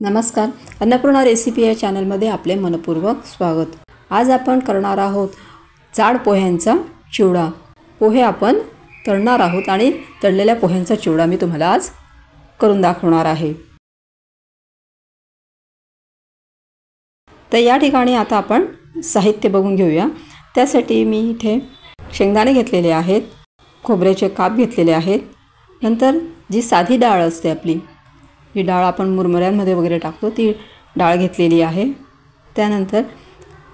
नमस्कार, अन्नपूर्णा रेसिपी या चॅनलमध्ये आपले मनपूर्वक स्वागत। आज आपण करणार आहोत जाड पोह्यांचा चिवडा। पोहे आपण तळणार आहोत आणि तळलेल्या पोह्यांचा चिवडा मी तुम्हाला आज करून दाखवणार आहे। तर या ठिकाणी आता आपण साहित्य बघून घेऊया। त्यासाठी मी इथे शेंगदाणे घेतलेले आहेत, खोबऱ्याचे काप घेतलेले आहेत, नंतर जी साधी डाळ असते आपली, ही डाळ आपण मुरमुऱ्यांमध्ये वगैरे टाकतो ती डाळ घेतलेली आहे। त्यानंतर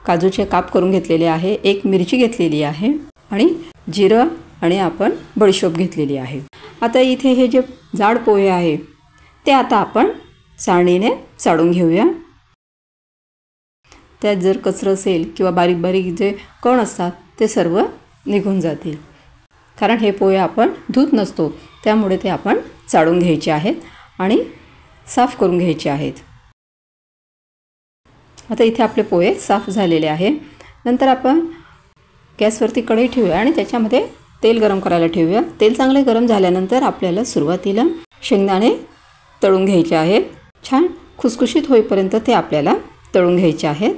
काजूचे काप करून घेतलेले आहे, एक मिरची घेतलेली आहे आणि जिरं आणि आपण बडीशोप घेतलेली आहे। आता इथे हे जे जाड पोहे आहे ते आता आपण चाळणीने चाळून घेऊया। त्यात जर कचरा असेल किंवा बारीक बारीक जे कण असतात ते सर्व निघून जातील, कारण हे पोहे आपण धुत नसतो, त्यामुळे ते आपण चाळून घ्यायचे आहेत आणि साफ करून घ्यायचे आहेत। आता इथे आपले पोहे साफ झालेले आहे। नंतर आपण गॅसवरती कढई ठेवूया आणि त्याच्यामध्ये तेल गरम करायला ठेवूया। तेल चांगले गरम झाल्यानंतर आपल्याला सुरुवातीला शेंगदाणे तळून घ्यायचे आहेत। छान खुसखुशीत होईपर्यंत ते आपल्याला तळून घ्यायचे आहेत।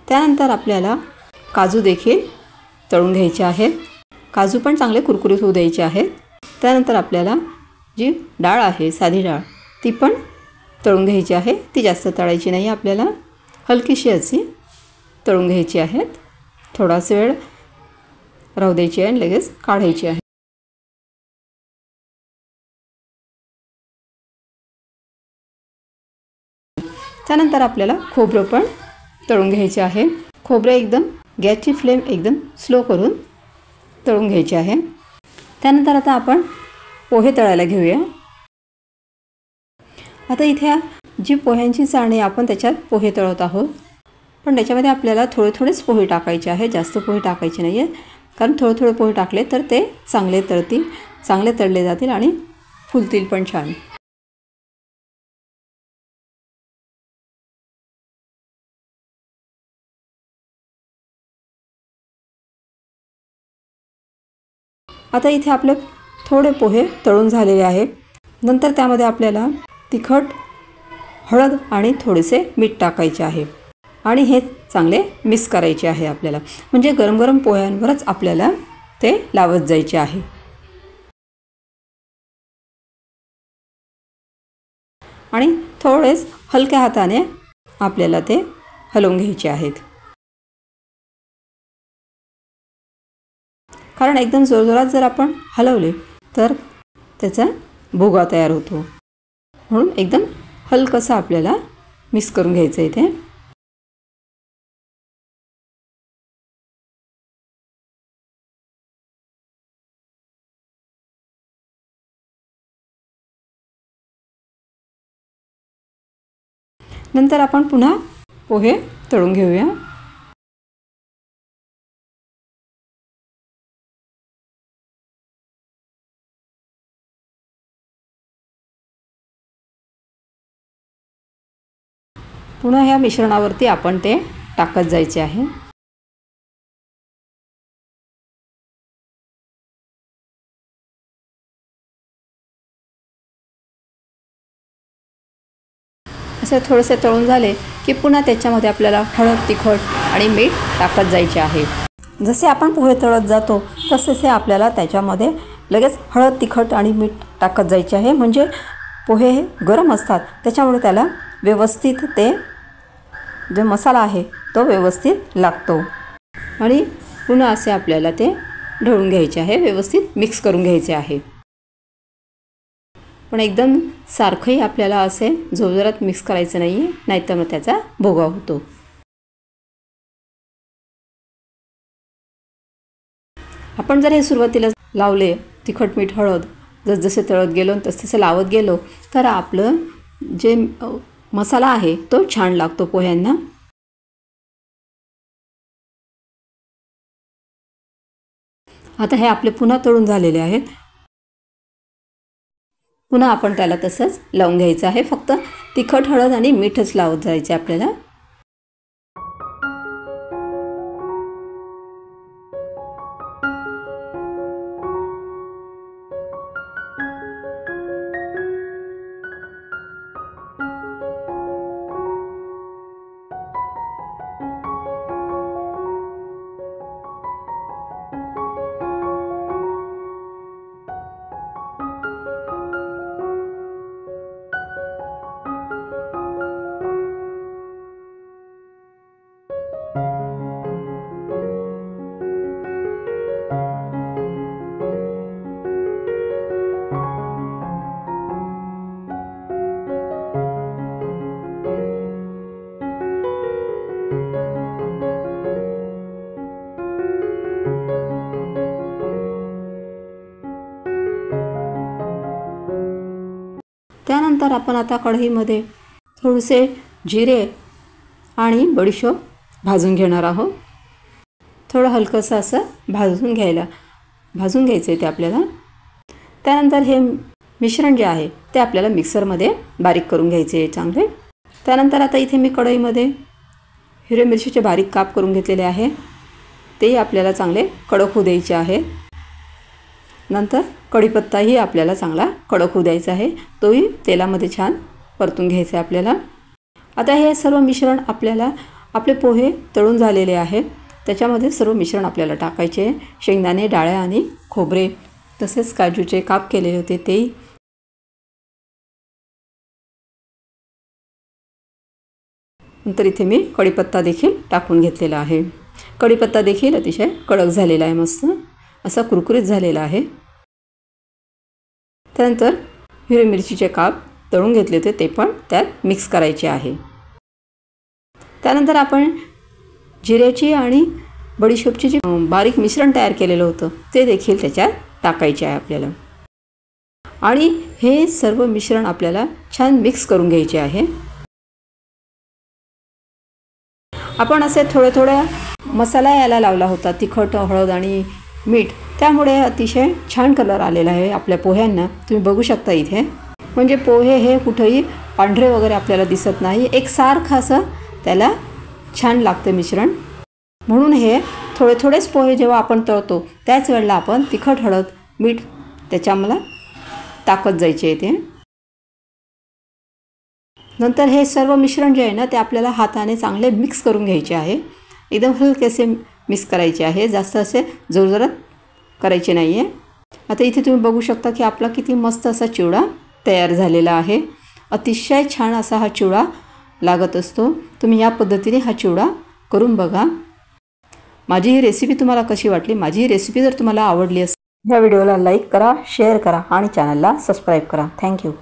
त्यानंतर आपल्याला काजू देखील तळून घ्यायचे आहेत। काजू पण चांगले कुरकुरीत होऊ द्यायचे आहेत। त्यानंतर आपल्याला जी डाळ आहे, साधी डाळ, ती पण तळून घ्यायची आहे। ती जास्त तळायची नाही, आपल्याला हलकीशी अशी तळून घ्यायची आहे। थोडासा वेळ राहू द्यायची आहे आणि लगेच काढायची आहे। त्यानंतर आपल्याला खोबरं पण तळून घ्यायचे आहे। खोबरे एकदम गॅसची फ्लेम एकदम स्लो करून तळून घ्यायचे आहे। त्यानंतर आता आपण पोहे तळायला घेऊया। आता इथे जी पोह्यांची चाळणी आपण त्याच्यात पोहे तळत आहोत, पण त्याच्यामध्ये आपल्याला थोडेच पोहे टाकायचे आहे, जास्त पोहे टाकायचे नाही आहेत, कारण थोडे पोहे टाकले तर ते चांगले तळतील, चांगले तळले जातील आणि फुलतील पण छान। आता इथे आपले थोडे पोहे तळून झालेले आहेत। नंतर त्यामध्ये आपल्याला तिखट, हळद आणि थोडेसे मीठ टाकायचे आहे आणि हे चांगले मिक्स करायचे आहे आपल्याला, म्हणजे गरम गरम पोह्यांवरच आपल्याला ते लावत जायचे आहे। आणि थोडेच हलक्या हाताने आपल्याला ते हलवून घ्यायचे आहेत, कारण एकदम जोरजोरात जर आपण हलवले तर त्याचा भुगा तयार होतो, म्हणून एकदम हलकंसं आपल्याला मिक्स करून घ्यायचं आहे ते। नंतर आपण पुन्हा पोहे तळून घेऊया। पुन्हा ह्या मिश्रणावरती आपण ते टाकत जायचे आहे। असे थोडेसे तळून झाले की पुन्हा त्याच्यामध्ये आपल्याला हळद, तिखट आणि मीठ टाकत जायचे आहे। जसे आपण पोहे तळत जातो तसे आपल्याला त्याच्यामध्ये लगेच हळद, तिखट आणि मीठ टाकत जायचे आहे, म्हणजे पोहे हे गरम असतात, त्याच्यामुळे त्याला व्यवस्थित ते जो मसाला आहे तो व्यवस्थित लागतो। आणि पुन्हा असे आपल्याला ते ढवळून घ्यायचे आहे, व्यवस्थित मिक्स करून घ्यायचे आहे, पण एकदम सारखंही आपल्याला असे जोरजोरात मिक्स करायचं नाही आहे, नाहीतर मग त्याचा भुगा होतो। आपण जर हे सुरुवातीला लावले तिखट, मीठ, हळद, जसजसे तळत गेलो तसतसे लावत गेलो तर आपलं जे मसाला आहे तो छान लागतो पोह्यांना। आता हे आपले पुन्हा तळून झालेले आहेत। पुन्हा आपण त्याला तसंच लावून घ्यायचं आहे, फक्त तिखट, हळद आणि मीठच लावत जायचे आपल्याला। त्यानंतर आपण आता कढईमध्ये थोडेसे जिरे आणि बडीशोप भाजून घेणार आहोत. थोडं हलकंसं असं भाजून घ्यायचं आहे ते आपल्याला. त्यानंतर हे मिश्रण जे आहे ते आपल्याला मिक्सरमध्ये बारीक करून घ्यायचे आहे चांगले. त्यानंतर आता इथे मी कढईमध्ये हिरव्या मिरचीचे बारीक काप करून घेतलेले आहे. ते आपल्याला चांगले कडक होऊ द्यायचे आहे. नंतर कढीपत्ताही आपल्याला चांगला कडक होऊ द्यायचा आहे. तोही तेलामध्ये छान परतून घ्यायचा आहे आपल्याला. आता हे सर्व मिश्रण आपल्याला आपले पोहे तळून झालेले आहेत त्याच्यामध्ये सर्व मिश्रण आपल्याला टाकायचे आहे. शेंगदाणे, डाळ्या आणि खोबरे तसेच काजूचे काप केलेले होते तेही. नंतर इथे मी कढीपत्ता देखील टाकून घेतलेला आहे. कढीपत्ता देखील अतिशय कडक झालेला आहे, मस्त असा कुरकुरीत झालेला आहे. त्यानंतर हिरवी मिरचीचे काप तळून घेतले होते ते पण त्यात मिक्स करायचे आहे. त्यानंतर आपण जिऱ्याची आणि बडीशोपची जी बारीक मिश्रण तयार केलेलं होतं ते देखील त्याच्यात टाकायचे आहे आपल्याला. आणि हे सर्व मिश्रण आपल्याला छान मिक्स करून घ्यायचे आहे. आपण असे थोड्या मसाला यायला लावला होता, तिखट, हळद आणि मीठ. त्यामुळे अतिशय छान कलर आलेला आहे आपल्या पोह्यांना. तुम्ही बघू शकता इथे. म्हणजे पोहे हे कुठेही पांढरे वगैरे आपल्याला दिसत नाही. एकसारखं असं त्याला छान लागतं मिश्रण. म्हणून हे थोडेच पोहे जेव्हा आपण तळतो त्याच वेळेला आपण तिखट, हळद, मीठ त्याच्यामध्ये टाकत जायचे आहे ते. नंतर हे सर्व मिश्रण जे आहे ना ते आपल्याला हाताने चांगले मिक्स करून घ्यायचे आहे. एकदम हलकेसे मिक्स करायचे आहे, जास्त असे जोरजोरात करायचे नाही आहे. आता इथे तुम्ही बघू शकता की आपला किती मस्त असा चिवडा तयार झालेला आहे. अतिशय छान असा हा चिवडा लागत असतो. तुम्ही या पद्धतीने हा चिवडा करून बघा. माझी ही रेसिपी तुम्हाला कशी वाटली? माझी ही रेसिपी जर तुम्हाला आवडली असेल या व्हिडिओला लाईक करा, शेअर करा आणि चॅनलला सबस्क्राईब करा. थँक्यू.